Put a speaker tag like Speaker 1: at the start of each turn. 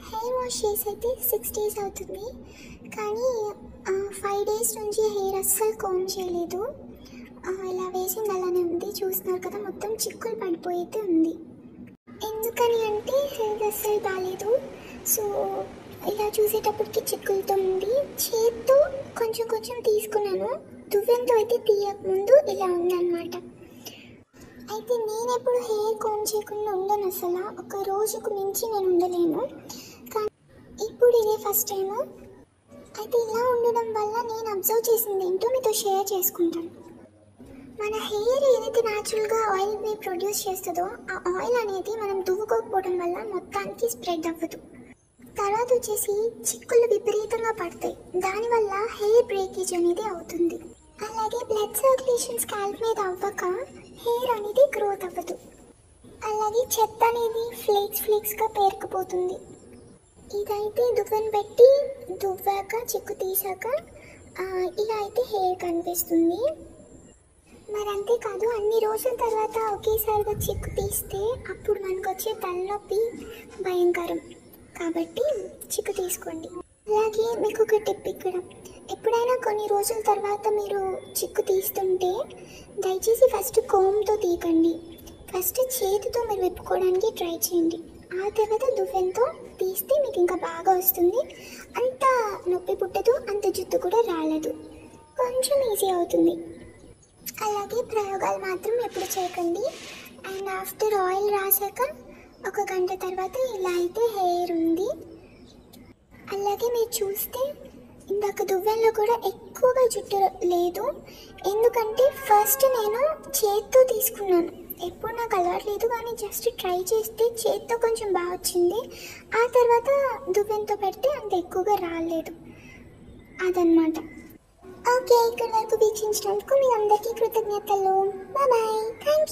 Speaker 1: Hair wash చేసి అయితే 6 days అవుతుంది, కానీ 5 days నుంచి హెయిర్ అస్సలు కోమ్ చేయలేదు. ఇలా వేసింది అలానే ఉంది. చూస్తున్నారు కదా, మొత్తం చిక్కులు పడిపోయితే ఉంది. ఎందుకని అంటే హెయిర్ అస్సలు బాగాలేదు. సో ఇలా చూసేటప్పటికి చిక్కులతో ఉంది. చేత్తో కొంచెం కొంచెం తీసుకున్నాను, దువ్వెంతో అయితే తీయకముందు ఇలా ఉందన్నమాట. అయితే నేను ఎప్పుడు హెయిర్ కోమ్ చేయకుండా ఉండను, అసలు ఒక రోజుకు మించి నేను ఉండలేను. కానీ ఇప్పుడు ఇదే ఫస్ట్ టైము. అయితే ఇలా ఉండడం వల్ల నేను అబ్జర్వ్ చేసింది ఏంటో మీతో షేర్ చేసుకుంటాను. మన హెయిర్ ఏదైతే న్యాచురల్గా ఆయిల్ని ప్రొడ్యూస్ చేస్తుందో ఆ ఆయిల్ అనేది మనం దువ్వుకోకపోవడం వల్ల మొత్తానికి స్ప్రెడ్ అవ్వదు. తర్వాత వచ్చేసి చిక్కులు విపరీతంగా పడతాయి, దానివల్ల హెయిర్ బ్రేకేజ్ అనేది అవుతుంది. అలాగే బ్లడ్ సర్క్యులేషన్ స్కాల్ప్ మీద అవ్వక హెయిర్ అనేది గ్రోత్ అవ్వదు. అలాగే చెత్త అనేది ఫ్లేక్స్గా పేరుకుపోతుంది. ఇదైతే దువ్వెన పెట్టి దువ్వాక చిక్కు తీసాక ఇలా అయితే హెయిర్ కనిపిస్తుంది. మరి అంతేకాదు, అన్ని రోజుల తర్వాత ఒకేసారిగా చిక్కు తీస్తే అప్పుడు మనకు వచ్చే తలనొప్పి భయంకరం. కాబట్టి చిక్కు తీసుకోండి. అలాగే మీకు ఒక టిప్, ఇక్కడ ఎప్పుడైనా కొన్ని రోజుల తర్వాత మీరు చిక్కు తీస్తుంటే దయచేసి ఫస్ట్ కోమ్తో తీయకండి. ఫస్ట్ చేతితో మీరు విప్పుకోవడానికి ట్రై చేయండి. ఆ తర్వాత దువ్వెంతో తీస్తే మీకు ఇంకా బాగా వస్తుంది. అంత నొప్పి పుట్టదు, అంత జుట్టు కూడా రాలదు, కొంచెం ఈజీ అవుతుంది. అలాగే ప్రయోగాలు మాత్రం ఎప్పుడు చేయకండి. అండ్ ఆఫ్టర్ ఆయిల్ రాసాక 1 గంట తర్వాత ఇలా అయితే హెయిర్ ఉంది. అలాగే మీరు చూస్తే ఇందాక దువ్వెనలో కూడా ఎక్కువగా జుట్టు లేదు, ఎందుకంటే ఫస్ట్ నేను చేత్తో తీసుకున్నాను. ఎప్పుడు నాకు అలవాట్లేదు, కానీ జస్ట్ ట్రై చేస్తే చేత్తో కొంచెం బాగా వచ్చింది. ఆ తర్వాత దువ్వెనతో పెడితే అంత ఎక్కువగా రాలేదు. అదనమాట. ఓకే, ఇక్కడ వరకు వీక్షించినందుకు మీ అందరికీ కృతజ్ఞతలు. Bye, thank you.